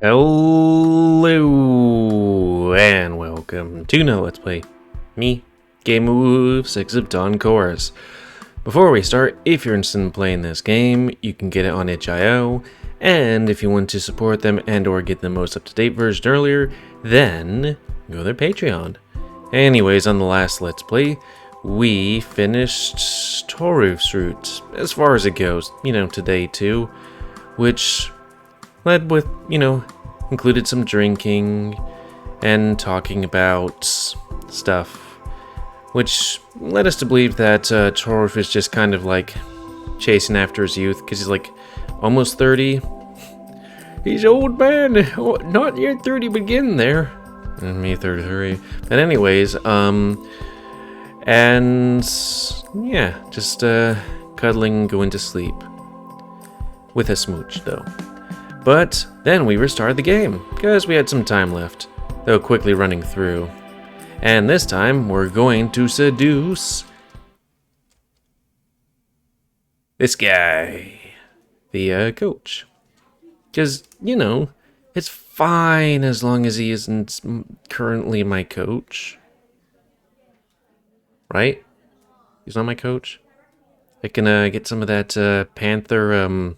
Hello and welcome to No Let's Play. Me, GamerWolfSix of Dawn Chorus. Before we start, if you're interested in playing this game, you can get it on itch.io, and if you want to support them and or get the most up-to-date version earlier, then go to their Patreon. Anyways, on the last Let's Play, we finished Toruf's route, as far as it goes, today too, which led with, included some drinking and talking about stuff, which led us to believe that Toruf is just kind of like chasing after his youth, because he's like almost 30. He's an old man, not yet 30, but getting there. And me 33. But anyways, and yeah, just cuddling, going to sleep. With a smooch, though. But then we restarted the game, because we had some time left, though quickly running through. And this time, we're going to seduce this guy, the coach. Because, it's fine as long as he isn't currently my coach. Right? He's not my coach? I can get some of that Panther,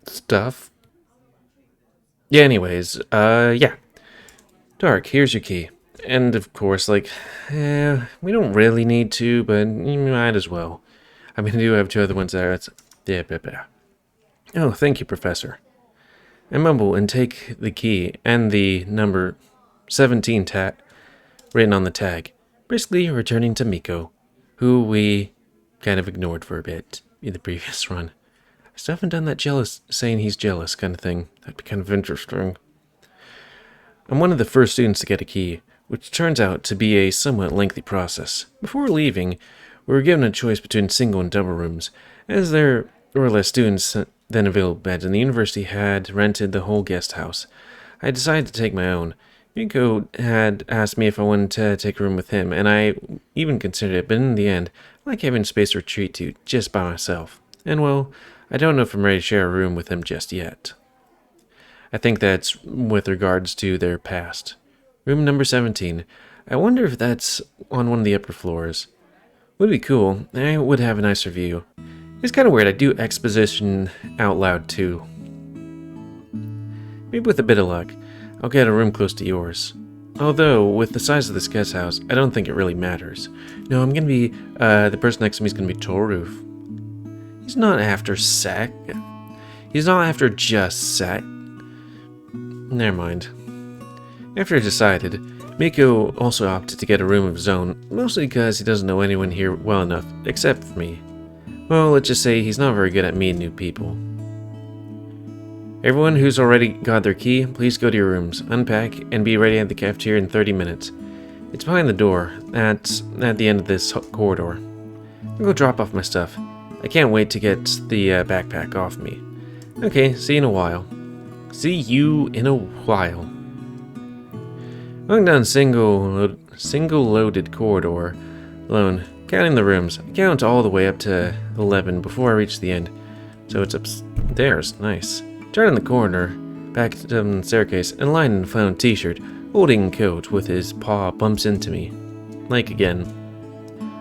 stuff. Yeah, anyways, yeah. Dark, here's your key. And of course, we don't really need to, but you might as well. I mean, I do have two other ones there. Oh, thank you, Professor. I mumble and take the key and the number 17 written on the tag, briskly returning to Miko, who we kind of ignored for a bit in the previous run. I still haven't done that saying he's jealous kind of thing. That'd be kind of interesting. I'm one of the first students to get a key, which turns out to be a somewhat lengthy process. Before leaving, we were given a choice between single and double rooms, as there were less students than available beds, and the university had rented the whole guest house. I decided to take my own. Miko had asked me if I wanted to take a room with him, and I even considered it, but in the end, I like having space to retreat to just by myself. And well, I don't know if I'm ready to share a room with him just yet. I think that's with regards to their past. Room number 17. I wonder if that's on one of the upper floors. Would be cool. I would have a nicer view. It's kind of weird. I do exposition out loud too. Maybe with a bit of luck, I'll get a room close to yours. Although, with the size of this guest house, I don't think it really matters. No, I'm gonna be, the person next to me is gonna be Toruf. He's not after sex. He's not after just sex. Never mind. After I decided, Miko also opted to get a room of his own, mostly because he doesn't know anyone here well enough, except for me. Well, let's just say he's not very good at meeting new people. Everyone who's already got their key, please go to your rooms, unpack, and be ready at the cafeteria in 30 minutes. It's behind the door, at the end of this corridor. I'll go drop off my stuff. I can't wait to get the backpack off me. Okay, see you in a while. See you in a while. Going down single-loaded corridor alone, counting the rooms. I count all the way up to 11 before I reach the end. So it's upstairs. Nice. Turning the corner, back down the staircase, and lying in a flannel t-shirt, holding a coat with his paw bumps into me. Like again.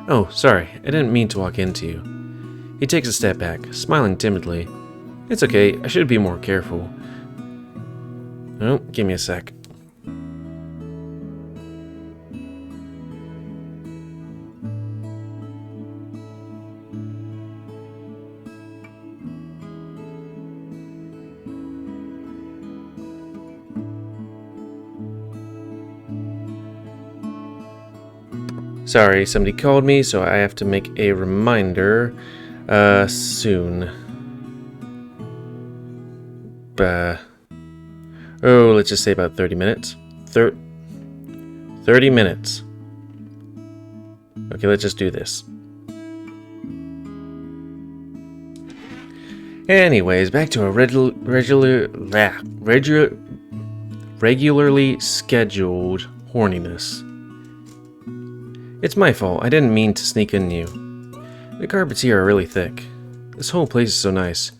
Oh, sorry. I didn't mean to walk into you. He takes a step back, smiling timidly. It's okay, I should be more careful. Oh, give me a sec. Sorry, somebody called me, so I have to make a reminder. Soon. Oh, let's just say about 30 minutes. 30 minutes. Okay, let's just do this. Anyways, back to our regularly scheduled horniness. It's my fault. I didn't mean to sneak in you. The carpets here are really thick. This whole place is so nice.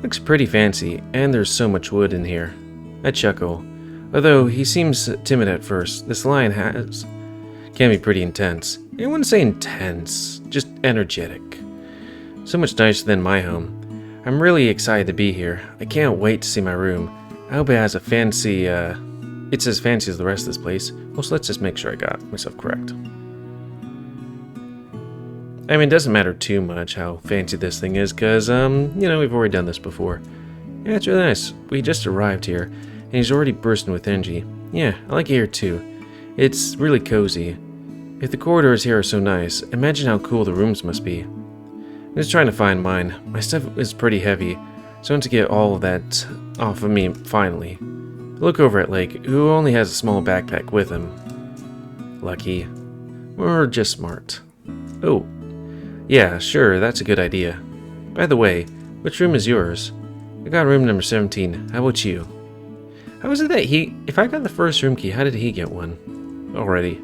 Looks pretty fancy, and there's so much wood in here. I chuckle. Although he seems timid at first, this lion can be pretty intense. I wouldn't say intense, just energetic. So much nicer than my home. I'm really excited to be here. I can't wait to see my room. I hope it has a fancy, it's as fancy as the rest of this place. Well, so let's just make sure I got myself correct. I mean, it doesn't matter too much how fancy this thing is, because, you know, we've already done this before. Yeah, it's really nice. We just arrived here, and he's already bursting with energy. Yeah, I like it here too. It's really cozy. If the corridors here are so nice, imagine how cool the rooms must be. I'm just trying to find mine. My stuff is pretty heavy, so I want to get all of that off of me finally. I look over at Lake, who only has a small backpack with him. Lucky. Or just smart. Oh. Yeah, sure, that's a good idea. By the way, which room is yours? I got room number 17. How about you? How is it that if I got the first room key, how did he get one? Already.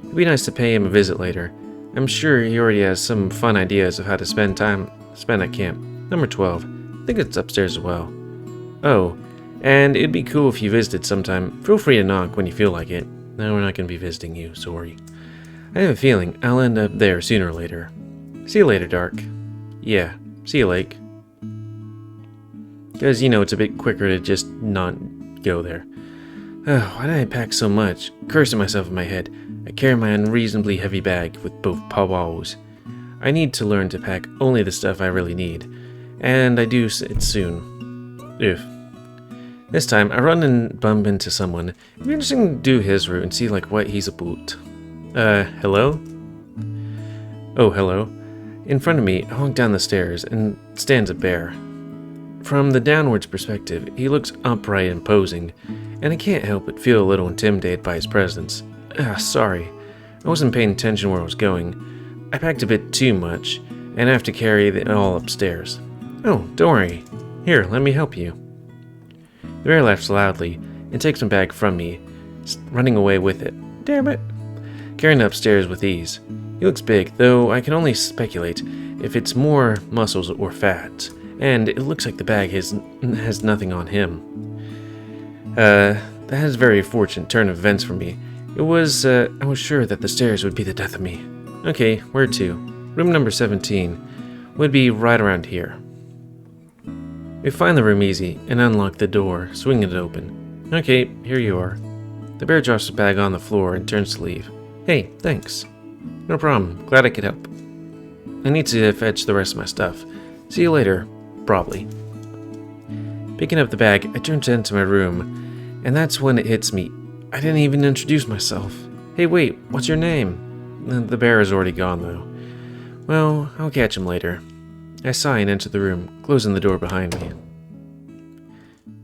It'd be nice to pay him a visit later. I'm sure he already has some fun ideas of how to spend at camp. Number 12. I think it's upstairs as well. Oh, and it'd be cool if you visited sometime. Feel free to knock when you feel like it. No, we're not going to be visiting you, sorry. I have a feeling I'll end up there sooner or later. See you later, Dark. Yeah, see you, Lake. Because, you know, it's a bit quicker to just not go there. Oh, why did I pack so much? Cursing myself in my head. I carry my unreasonably heavy bag with both paws. I need to learn to pack only the stuff I really need. And I do it soon. Oof. This time, I run and bump into someone. It'd be interesting to do his route and see, like, what he's about. Hello? Oh, hello. In front of me, I walk down the stairs, and stands a bear. From the downwards perspective, he looks upright and posing, and I can't help but feel a little intimidated by his presence. Sorry. I wasn't paying attention where I was going. I packed a bit too much, and I have to carry it all upstairs. Oh, don't worry. Here, let me help you. The bear laughs loudly, and takes my bag from me, running away with it. Damn it. Carrying it upstairs with ease. He looks big, though I can only speculate if it's more muscles or fat, and it looks like the bag has nothing on him. That has a very fortunate turn of events for me. I was sure that the stairs would be the death of me. Okay, where to? Room number 17 would be right around here. We find the room easy and unlock the door, swinging it open. Okay, here you are. The bear drops the bag on the floor and turns to leave. Hey, thanks. No problem. Glad I could help. I need to fetch the rest of my stuff. See you later. Probably. Picking up the bag, I turn to enter my room, and that's when it hits me. I didn't even introduce myself. Hey, wait, what's your name? The bear is already gone, though. Well, I'll catch him later. I sigh and enter the room, closing the door behind me.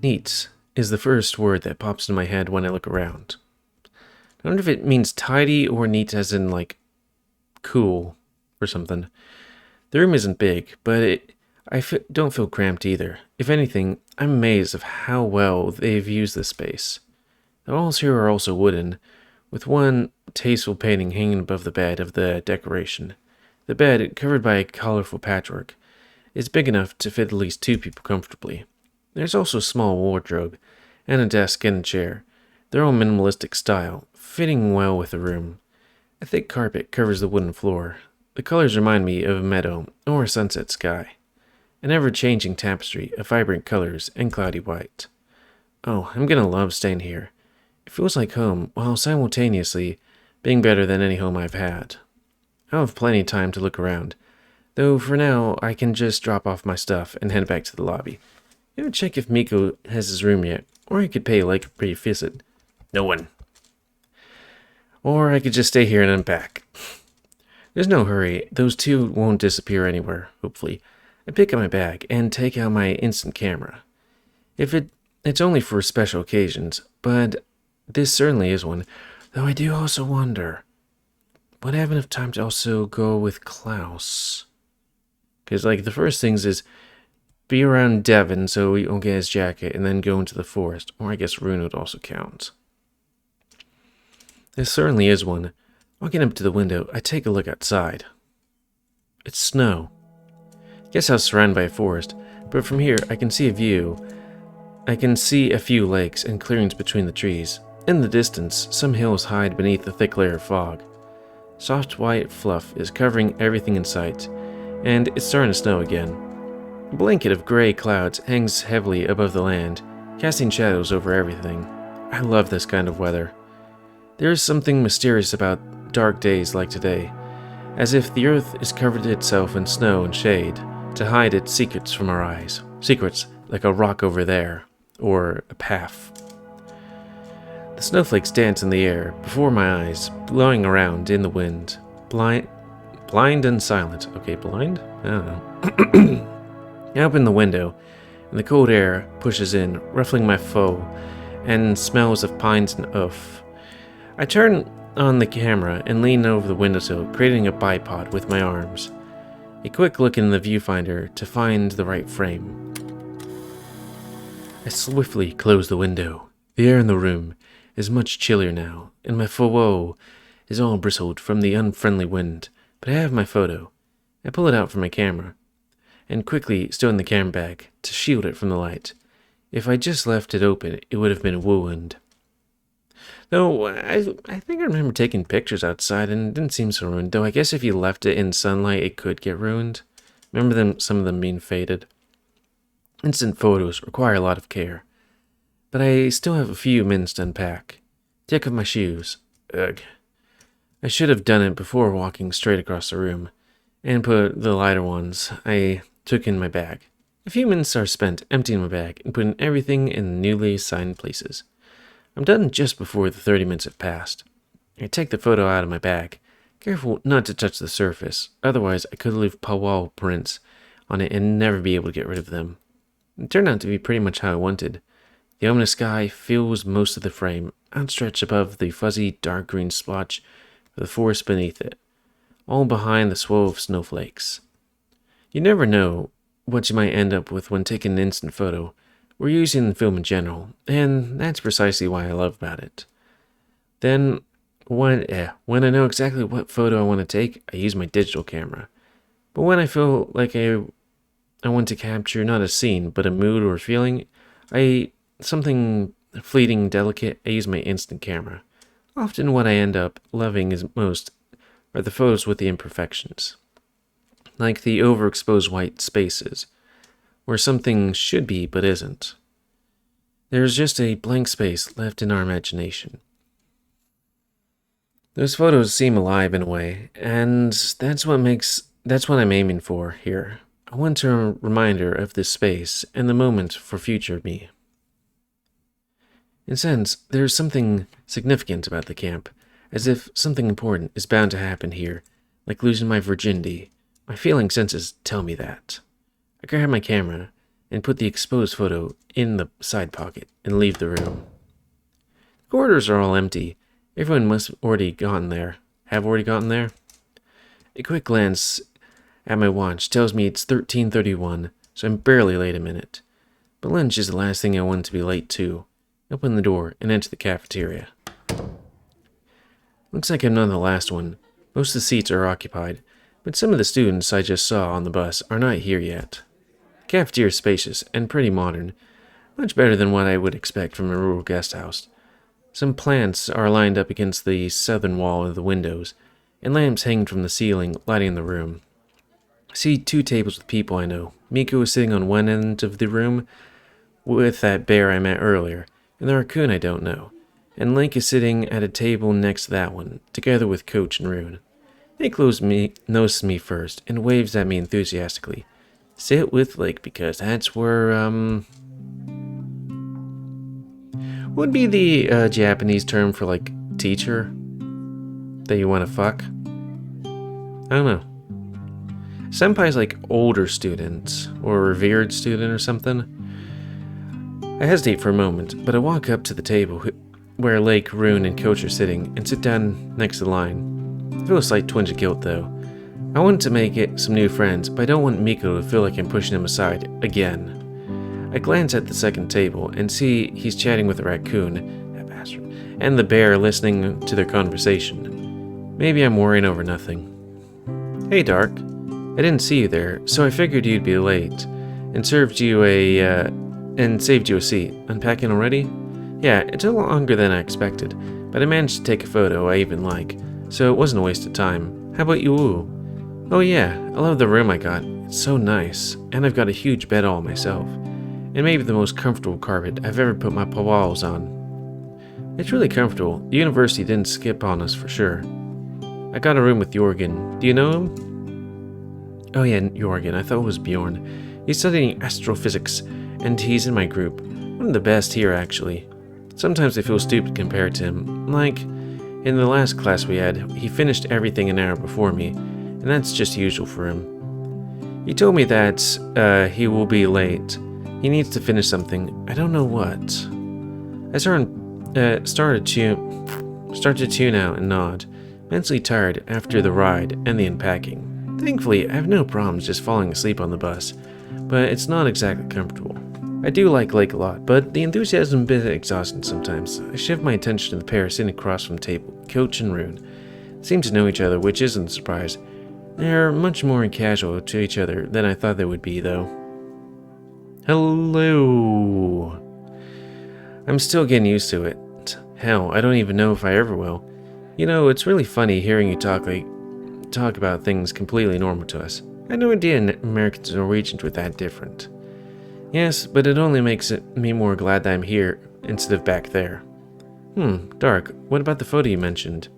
Neat is the first word that pops into my head when I look around. I wonder if it means tidy or neat as in, like, cool or something. The room isn't big, but I don't feel cramped either. If anything, I'm amazed of how well they've used this space. The walls here are also wooden, with one tasteful painting hanging above the bed of the decoration. The bed, covered by colorful patchwork, is big enough to fit at least 2 people comfortably. There's also a small wardrobe, and a desk and a chair. They're all minimalistic style, fitting well with the room. A thick carpet covers the wooden floor. The colors remind me of a meadow or a sunset sky. An ever-changing tapestry of vibrant colors and cloudy white. Oh, I'm gonna love staying here. It feels like home, while simultaneously being better than any home I've had. I'll have plenty of time to look around, though for now I can just drop off my stuff and head back to the lobby. You know, check if Miko has his room yet, or I could pay like a brief visit. No one. Or I could just stay here and unpack. There's no hurry. Those 2 won't disappear anywhere, hopefully. I pick up my bag and take out my instant camera. It's only for special occasions, but this certainly is one. Though I do also wonder, would I have enough time to also go with Klaus? Because, like, the first things is be around Devin so we won't get his jacket, and then go into the forest. Or I guess Rune would also count. There certainly is one. Walking up to the window, I take a look outside. It's snow. Guess I was surrounded by a forest, but from here I can see a view. I can see a few lakes and clearings between the trees. In the distance, some hills hide beneath a thick layer of fog. Soft white fluff is covering everything in sight, and it's starting to snow again. A blanket of gray clouds hangs heavily above the land, casting shadows over everything. I love this kind of weather. There is something mysterious about dark days like today, as if the earth is covered itself in snow and shade to hide its secrets from our eyes. Secrets like a rock over there, or a path. The snowflakes dance in the air before my eyes, blowing around in the wind. Blind and silent. Okay, blind? I don't know. I open the window, and the cold air pushes in, ruffling my faux, and smells of pines and oak. I turn on the camera and lean over the windowsill, creating a bipod with my arms. A quick look in the viewfinder to find the right frame. I swiftly close the window. The air in the room is much chillier now, and my faux is all bristled from the unfriendly wind, but I have my photo. I pull it out from my camera, and quickly stow in the camera bag to shield it from the light. If I just left it open, it would have been ruined. Though, I think I remember taking pictures outside, and it didn't seem so ruined, though I guess if you left it in sunlight, it could get ruined. Remember some of them being faded. Instant photos require a lot of care. But I still have a few minutes to unpack. Take off my shoes. Ugh. I should have done it before walking straight across the room, and put the lighter ones I took in my bag. A few minutes are spent emptying my bag and putting everything in the newly assigned places. I'm done just before the 30 minutes have passed. I take the photo out of my bag, careful not to touch the surface, otherwise I could leave paw prints on it and never be able to get rid of them. It turned out to be pretty much how I wanted. The ominous sky fills most of the frame, outstretched above the fuzzy dark green splotch of the forest beneath it, all behind the swirl of snowflakes. You never know what you might end up with when taking an instant photo. We're using film in general, and that's precisely why I love about it. Then, when I know exactly what photo I want to take, I use my digital camera. But when I feel like I want to capture not a scene, but a mood or feeling, something fleeting, delicate, I use my instant camera. Often what I end up loving most are the photos with the imperfections. Like the overexposed white spaces, where something should be but isn't. There's just a blank space left in our imagination. Those photos seem alive in a way, and that's what I'm aiming for here. I want a reminder of this space and the moment for future me. In a sense, there's something significant about the camp, as if something important is bound to happen here, like losing my virginity. My feeling senses tell me that. I grab my camera and put the exposed photo in the side pocket and leave the room. The corridors are all empty. Everyone must have already gotten there. A quick glance at my watch tells me it's 13:31, so I'm barely late a minute. But lunch is the last thing I want to be late to. I open the door and enter the cafeteria. Looks like I'm not the last one. Most of the seats are occupied, but some of the students I just saw on the bus are not here yet. The cafeteria is spacious and pretty modern, much better than what I would expect from a rural guest house. Some plants are lined up against the southern wall of the windows, and lamps hanging from the ceiling, lighting the room. I see 2 tables with people I know. Miko is sitting on one end of the room with that bear I met earlier, and the raccoon I don't know. And Link is sitting at a table next to that one, together with Coach and Rune. Nick notices me first and waves at me enthusiastically. Sit with Link because that's where, would be the Japanese term for, like, teacher that you want to fuck? I don't know. Senpai's like older student, or revered student or something. I hesitate for a moment, but I walk up to the table where Lake, Rune, and Coach are sitting and sit down next to the line. I feel a slight twinge of guilt, though. I want to make it some new friends, but I don't want Miko to feel like I'm pushing him aside again. I glance at the second table and see he's chatting with the raccoon, that bastard, and the bear listening to their conversation. Maybe I'm worrying over nothing. Hey, Dark. I didn't see you there, so I figured you'd be late. and saved you a seat. Unpacking already? Yeah, it took longer than I expected, but I managed to take a photo I even like, so it wasn't a waste of time. How about you? Oh yeah, I love the room I got. It's so nice, and I've got a huge bed all myself, and maybe the most comfortable carpet I've ever put my paws on. It's really comfortable. The university didn't skip on us for sure. I got a room with Jorgen. Do you know him? Oh yeah, Jorgen. I thought it was Bjorn. He's studying astrophysics, and he's in my group. One of the best here, actually. Sometimes I feel stupid compared to him. Like, in the last class we had, he finished everything an hour before me, and that's just usual for him. He told me that he will be late. He needs to finish something. I don't know what. I started to tune out and nod, mentally tired after the ride and the unpacking. Thankfully, I have no problems just falling asleep on the bus, but it's not exactly comfortable. I do like Lake a lot, but the enthusiasm is a bit exhausting sometimes. I shift my attention to the pair sitting across from the table, Coach and Rune. They seem to know each other, which isn't a surprise. They're much more casual to each other than I thought they would be, though. Hello. I'm still getting used to it. Hell, I don't even know if I ever will. You know, it's really funny hearing you talk about things completely normal to us. I had no idea Americans and Norwegians were that different. Yes, but it only makes me more glad that I'm here instead of back there. Dark, what about the photo you mentioned?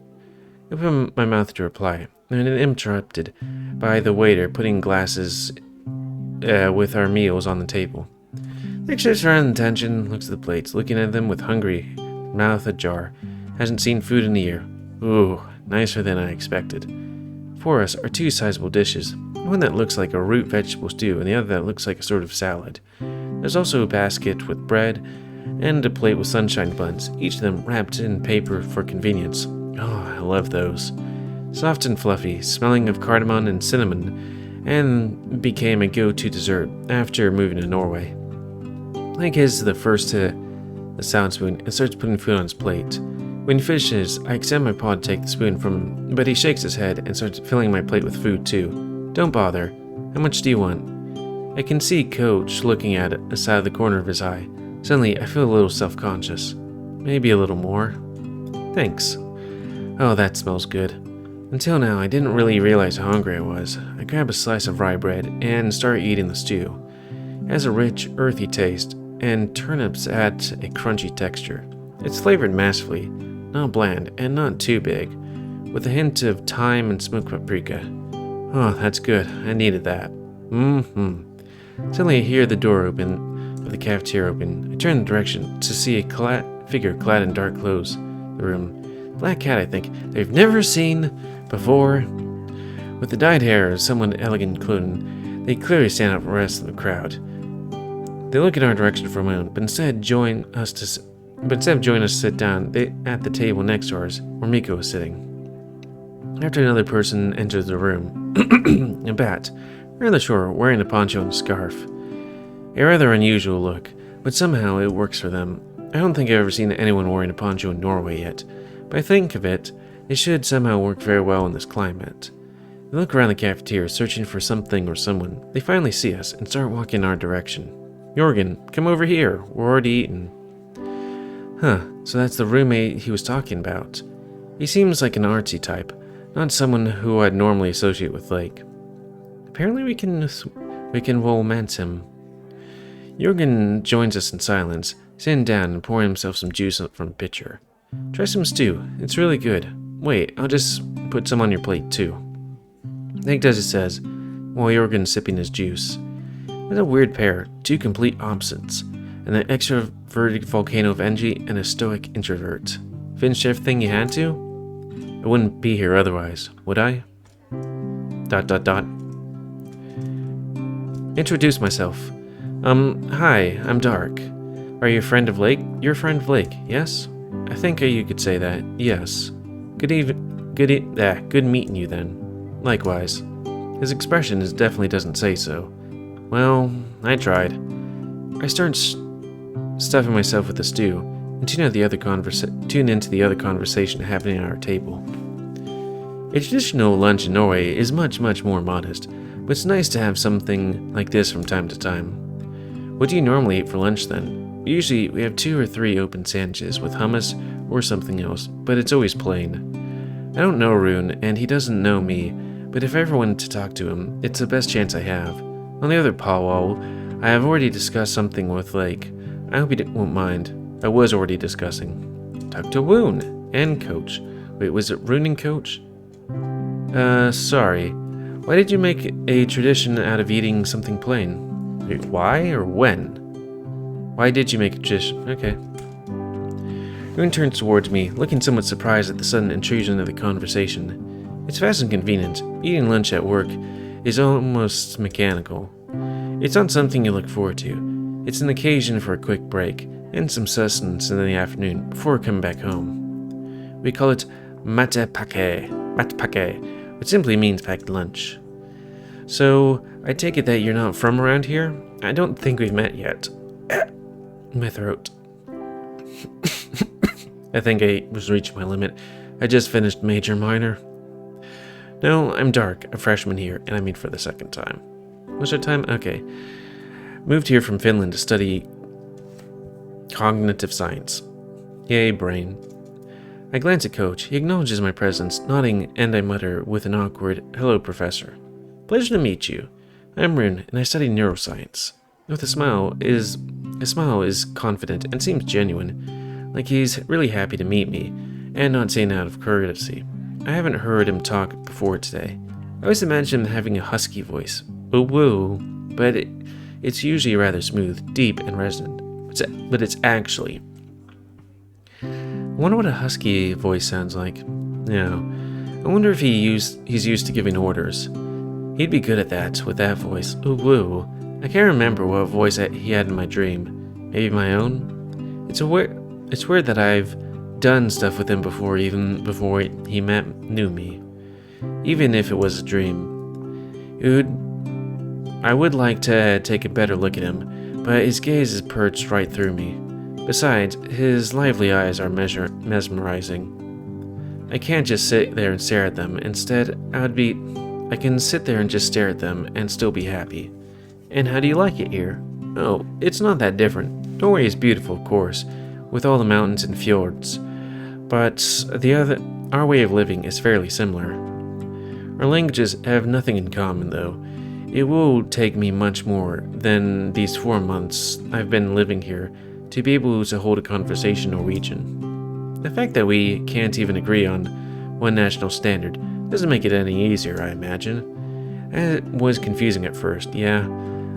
I opened my mouth to reply, and interrupted by the waiter putting glasses with our meals on the table. Nick shifts around in attention, looks at the plates, looking at them with hungry mouth ajar. Hasn't seen food in a year. Ooh, nicer than I expected. Before us are two sizable dishes, one that looks like a root vegetable stew and the other that looks like a sort of salad. There's also a basket with bread and a plate with sunshine buns, each of them wrapped in paper for convenience. Oh, I love those. Soft and fluffy, smelling of cardamom and cinnamon, and became a go-to dessert after moving to Norway. Mike is the first to the salad spoon and starts putting food on his plate. When he finishes, I extend my paw to take the spoon from him, but he shakes his head and starts filling my plate with food too. Don't bother. How much do you want? I can see Coach looking at it aside of the corner of his eye. Suddenly, I feel a little self-conscious. Maybe a little more. Thanks. Oh, that smells good. Until now, I didn't really realize how hungry I was. I grab a slice of rye bread and start eating the stew. It has a rich, earthy taste, and turnips add a crunchy texture. It's flavored massively, not bland and not too big, with a hint of thyme and smoked paprika. Oh, that's good. I needed that. Suddenly I hear the door of the cafeteria open. I turn the direction to see a figure clad in dark clothes. The room. Black cat, I think. They've never seen before. With the dyed hair of someone elegant clothing, they clearly stand out from the rest of the crowd. They look in our direction for a moment, but instead of joining us to sit down at the table next to ours, where Miko was sitting. After another person enters the room, a bat, rather short, wearing a poncho and a scarf. A rather unusual look, but somehow it works for them. I don't think I've ever seen anyone wearing a poncho in Norway yet, but I think of it, it should somehow work very well in this climate. They look around the cafeteria, searching for something or someone. They finally see us and start walking in our direction. Jorgen, come over here. We're already eating. So that's the roommate he was talking about. He seems like an artsy type, not someone who I'd normally associate with Lake. Apparently we can romance him. Jorgen joins us in silence, sitting down and pouring himself some juice from a pitcher. Try some stew. It's really good. Wait, I'll just put some on your plate too. Lake does as he says, while Jorgen's sipping his juice. It's a weird pair, two complete opposites, an extroverted volcano of energy and a stoic introvert. Finished everything you had to? I wouldn't be here otherwise, would I? ... Introduce myself. Hi, I'm Dark. Are you a friend of Lake? You're a friend of Lake, yes? I think you could say that, yes. Good meeting you then. Likewise. His expression definitely doesn't say so. Well, I tried. I started stuffing myself with the stew and tune into the other conversation happening at our table. A traditional lunch in Norway is much, much more modest, but it's nice to have something like this from time to time. What do you normally eat for lunch then? Usually we have 2 or 3 open sandwiches with hummus or something else, but it's always plain. I don't know Rune, and he doesn't know me, but if I ever wanted to talk to him, it's the best chance I have. On the other powwow, I have already discussed something with Lake. I hope he won't mind. I was already discussing. Talk to Woon and Coach. Wait, was it Rune and Coach? Sorry. Why did you make a tradition out of eating something plain? Wait, why or when? Why did you make a tradition? Okay. Rune turns towards me, looking somewhat surprised at the sudden intrusion of the conversation. It's fast and convenient. Eating lunch at work is almost mechanical. It's not something you look forward to. It's an occasion for a quick break and some sustenance in the afternoon before coming back home. We call it matepake, which simply means packed lunch. So, I take it that you're not from around here? I don't think we've met yet. My throat. I think I was reaching my limit. I just finished major minor. No, I'm Dark, a freshman here, and I mean for the second time. What's our time? Okay. Moved here from Finland to study cognitive science. Yay, brain. I glance at Coach. He acknowledges my presence, nodding, and I mutter with an awkward, "Hello, Professor." Pleasure to meet you. I'm Rune, and I study neuroscience. With a smile is confident and seems genuine, like he's really happy to meet me, and not saying out of courtesy. I haven't heard him talk before today. I always imagine him having a husky voice. Woo, but it's usually rather smooth, deep, and resonant. But it's actually. I wonder what a husky voice sounds like. No. I wonder if he's used to giving orders. He'd be good at that, with that voice. Ooh, woo. I can't remember what voice he had in my dream. Maybe my own? It's weird that I've done stuff with him before, even before he knew me. Even if it was a dream. I would like to take a better look at him, but his gaze is perched right through me. Besides, his lively eyes are mesmerizing. I can't just sit there and stare at them. Instead, I can sit there and just stare at them and still be happy. And how do you like it here? Oh, it's not that different. Norway is beautiful, of course, with all the mountains and fjords. But our way of living is fairly similar. Our languages have nothing in common, though. It will take me much more than these 4 months I've been living here to be able to hold a conversation in Norwegian. The fact that we can't even agree on one national standard doesn't make it any easier, I imagine. It was confusing at first, yeah.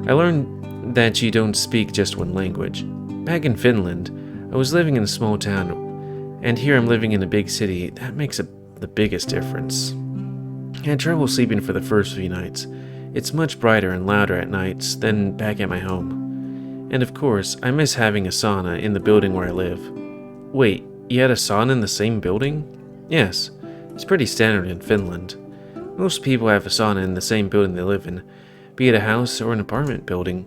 I learned that you don't speak just one language. Back in Finland, I was living in a small town, and here I'm living in a big city. That makes the biggest difference. I had trouble sleeping for the first few nights. It's much brighter and louder at nights than back at my home. And of course, I miss having a sauna in the building where I live. Wait, you had a sauna in the same building? Yes, it's pretty standard in Finland. Most people have a sauna in the same building they live in, be it a house or an apartment building.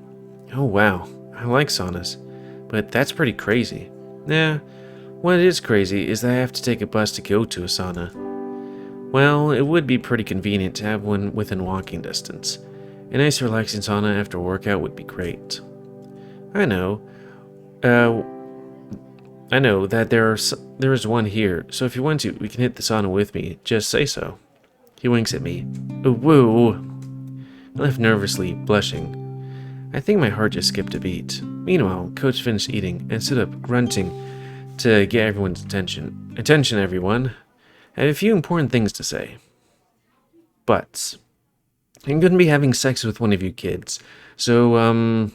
Oh wow, I like saunas, but that's pretty crazy. Nah, what is crazy is that I have to take a bus to go to a sauna. Well, it would be pretty convenient to have one within walking distance. A nice relaxing sauna after a workout would be great. I know that there is one here, so if you want to, we can hit the sauna with me. Just say so. He winks at me. Ooh, woo. I left nervously, blushing. I think my heart just skipped a beat. Meanwhile, Coach finished eating and stood up, grunting to get everyone's attention. Attention, everyone. I have a few important things to say. But I'm going to be having sex with one of you kids. So,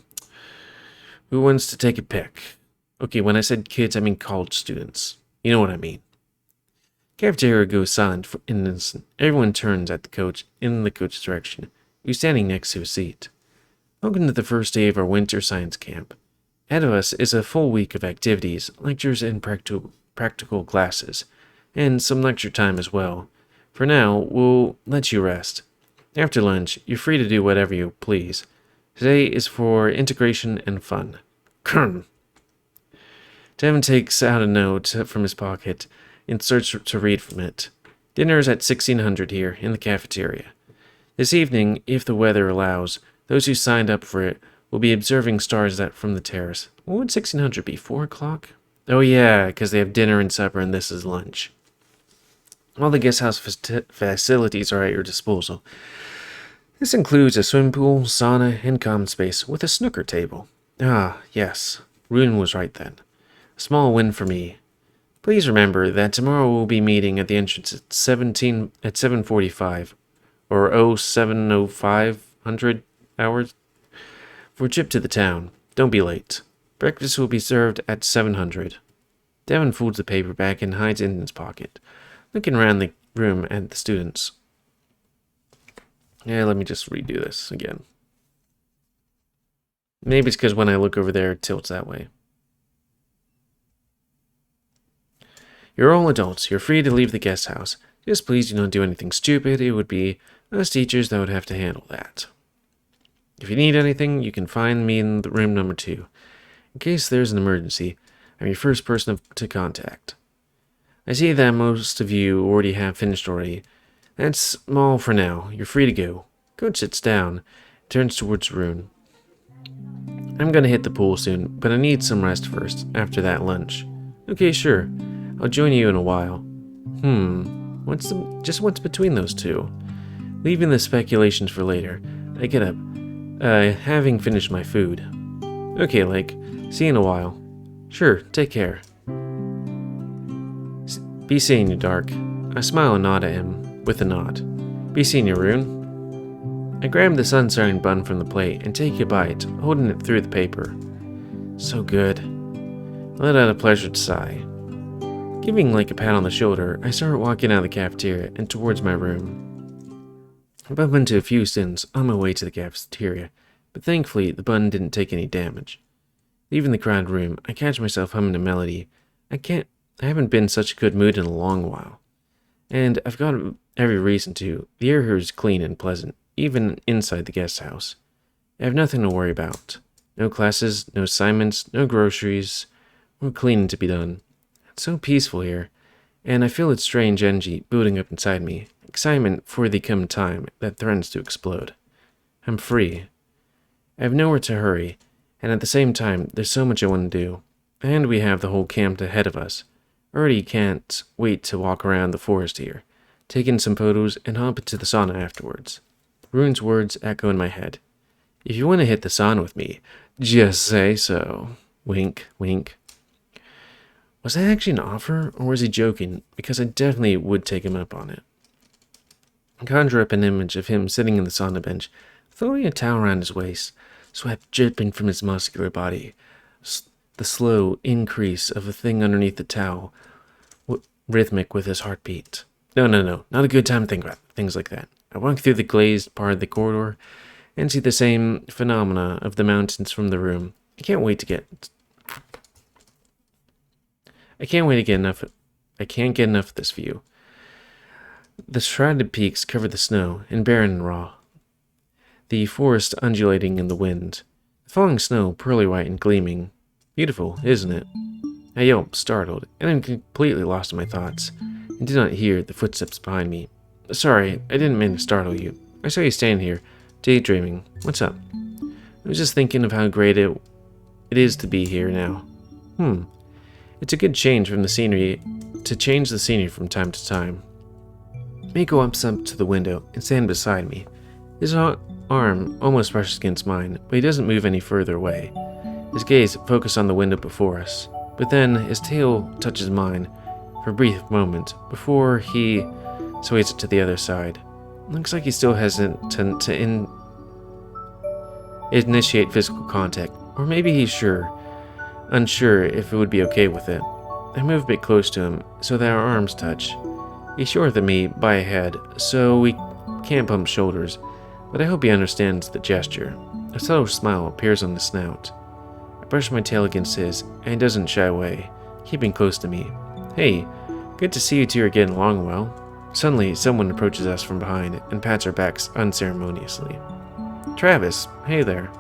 who wants to take a pic? Okay, when I said kids, I mean college students. You know what I mean. Cafeteria goes silent for an instant. Everyone turns at the coach in the coach's direction, who's standing next to a seat. Welcome to the first day of our winter science camp. Ahead of us is a full week of activities, lectures, and practical classes, and some lecture time as well. For now, we'll let you rest. After lunch, you're free to do whatever you please. Today is for integration and fun. Kern. Devin takes out a note from his pocket and starts to read from it. Dinner is at 1600 here in the cafeteria. This evening, if the weather allows, those who signed up for it We'll be observing stars from the terrace. What would 1600 be? 4 o'clock? Oh yeah, because they have dinner and supper and this is lunch. All the guest house facilities are at your disposal. This includes a swimming pool, sauna, and common space with a snooker table. Ah, yes. Rune was right then. A small win for me. Please remember that tomorrow we'll be meeting at the entrance at 7:45 or 07:05 hours for a trip to the town. Don't be late. Breakfast will be served at 700. Devin folds the paper back and hides it in his pocket, looking around the room at the students. Yeah, let me just redo this again. Maybe it's because when I look over there, it tilts that way. You're all adults. You're free to leave the guest house. Just please do not do anything stupid. It would be us teachers that would have to handle that. If you need anything, you can find me in the room number 2. In case there's an emergency, I'm your first person to contact. I see that most of you already have finished already. That's all for now. You're free to go. Coach sits down, turns towards Rune. I'm gonna hit the pool soon, but I need some rest first, after that lunch. Okay, sure. I'll join you in a while. What's between those two? Leaving the speculations for later, I get up, having finished my food. Okay, Lake. See you in a while. Sure, take care. Be seeing you, Dark. I smile and nod at him, with a nod. Be seeing you, Rune. I grab the sun-shining bun from the plate and take a bite, holding it through the paper. So good. I let out a pleasured sigh. Giving Lake a pat on the shoulder, I start walking out of the cafeteria and towards my room. I bump into a few students on my way to the cafeteria, but thankfully the bun didn't take any damage. Leaving the crowded room, I catch myself humming a melody. I haven't been in such a good mood in a long while. And I've got every reason to. The air here is clean and pleasant, even inside the guest house. I have nothing to worry about. No classes, no assignments, no groceries, or cleaning to be done. It's so peaceful here, and I feel its strange energy building up inside me, excitement for the come time that threatens to explode. I'm free. I have nowhere to hurry, and at the same time, there's so much I want to do. And we have the whole camp ahead of us. I already can't wait to walk around the forest here, take in some photos, and hop into the sauna afterwards. Rune's words echo in my head. If you want to hit the sauna with me, just say so. Wink, wink. Was that actually an offer, or was he joking? Because I definitely would take him up on it. I conjure up an image of him sitting in the sauna bench, throwing a towel around his waist, sweat dripping from his muscular body. The slow increase of a thing underneath the towel, rhythmic with his heartbeat. No, not a good time to think about things like that. I walk through the glazed part of the corridor and see the same phenomena of the mountains from the room. I can't get enough. I can't get enough of this view. The shrouded peaks cover the snow, and barren and raw. The forest undulating in the wind. The falling snow, pearly white and gleaming. Beautiful, isn't it? I yelped, startled, and I'm completely lost in my thoughts, and did not hear the footsteps behind me. Sorry, I didn't mean to startle you. I saw you standing here, daydreaming. What's up? I was just thinking of how great it is to be here now. It's a good change from the scenery to change the scenery from time to time. Miko ups up to the window and stands beside me. His arm almost brushes against mine, but he doesn't move any further away. His gaze focuses on the window before us, but then his tail touches mine for a brief moment before he sways it to the other side. Looks like he's still hesitant to initiate physical contact, or maybe he's unsure if it would be okay with it. I move a bit close to him so that our arms touch. He's shorter than me by a head, so we can't bump shoulders, but I hope he understands the gesture. A subtle smile appears on his snout. I brush my tail against his, and he doesn't shy away, keeping close to me. Hey, good to see you two are getting along well. Suddenly, someone approaches us from behind and pats our backs unceremoniously. Travis, hey there.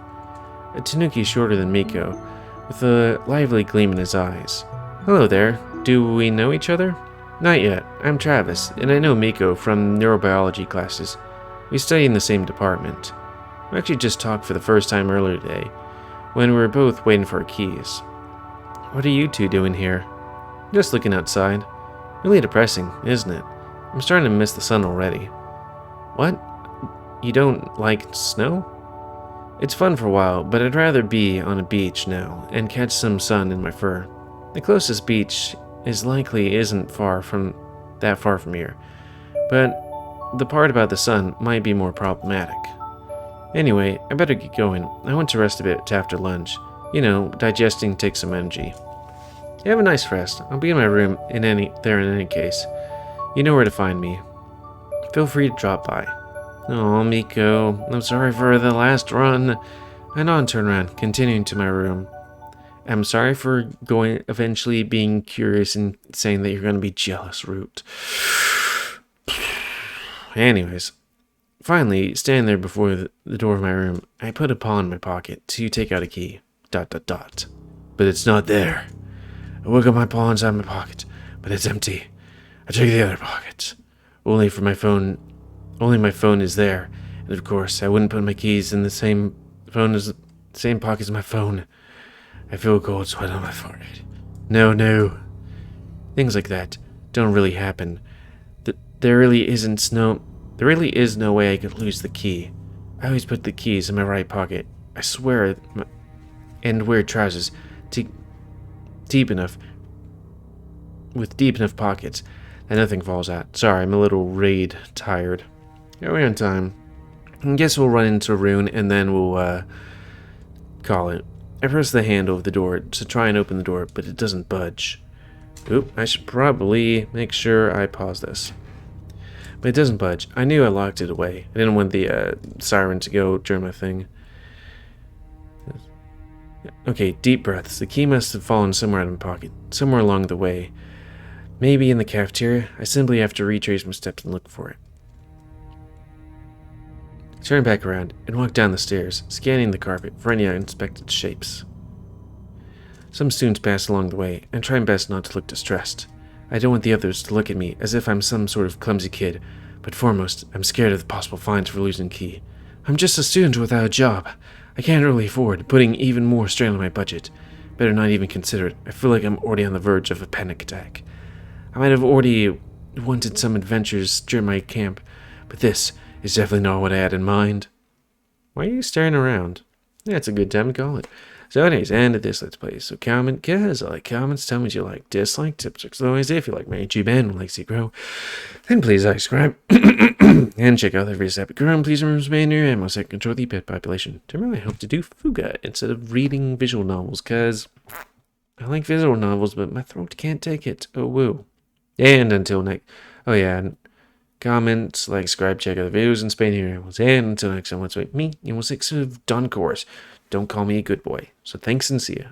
A tanuki shorter than Miko, with a lively gleam in his eyes. Hello there. Do we know each other? Not yet. I'm Travis, and I know Miko from neurobiology classes. We study in the same department. We actually just talked for the first time earlier today. when we were both waiting for our keys. What are you two doing here? Just looking outside. Really depressing, isn't it? I'm starting to miss the sun already. What? You don't like snow? It's fun for a while, but I'd rather be on a beach now and catch some sun in my fur. The closest beach isn't that far from here, but the part about the sun might be more problematic. Anyway, I better get going. I want to rest a bit after lunch. You know, digesting takes some energy. You have a nice rest. I'll be in my room in any case. You know where to find me. Feel free to drop by. Oh, Miko, I'm sorry for the last run. I know and turn around, continuing to my room. I'm sorry for eventually being curious and saying that you're going to be jealous, Root. Anyways, finally, standing there before the door of my room, I put a paw in my pocket to take out a key. ... But it's not there. I wiggle my paw inside my pocket, but it's empty. I check the other pockets. Only my phone is there. And of course, I wouldn't put my keys in the same pocket as my phone. I feel a cold sweat on my forehead. No. Things like that don't really happen. There really is no way I could lose the key. I always put the keys in my right pocket. I swear, and wear trousers with deep enough pockets that nothing falls out. Sorry, I'm a little tired. Yeah, we're on time. I guess we'll run into Rune and then we'll call it. I press the handle of the door to try and open the door, but it doesn't budge. Oop, I should probably make sure I pause this. But it doesn't budge. I knew I locked it away. I didn't want the siren to go during my thing. Okay, deep breaths. The key must have fallen somewhere out of my pocket, somewhere along the way. Maybe in the cafeteria. I simply have to retrace my steps and look for it. Turn back around and walk down the stairs, scanning the carpet for any unexpected shapes. Some students pass along the way, and try my best not to look distressed. I don't want the others to look at me as if I'm some sort of clumsy kid, but foremost, I'm scared of the possible fines for losing key. I'm just a student without a job. I can't really afford putting even more strain on my budget. Better not even consider it. I feel like I'm already on the verge of a panic attack. I might have already wanted some adventures during my camp, but this is definitely not what I had in mind. Why are you staring around? Yeah, it's a good time to call it. So anyways, end of this Let's Play. So comment, guys, I like comments, tell me what you like, dislike, tips, tricks, always. If you like my YouTube and would like to see it grow, then please subscribe and check out the various epic ground. Please remember to remain here and most control the pet population. Tomorrow I hope to do Fuga instead of reading visual novels, because I like visual novels, but my throat can't take it. Oh woo. And until next, oh yeah, and comment, like, subscribe, check out the videos and Spain here. And until next time, let's wait me, GamerWolfSix of Don Course. Don't call me a good boy. So thanks and see ya.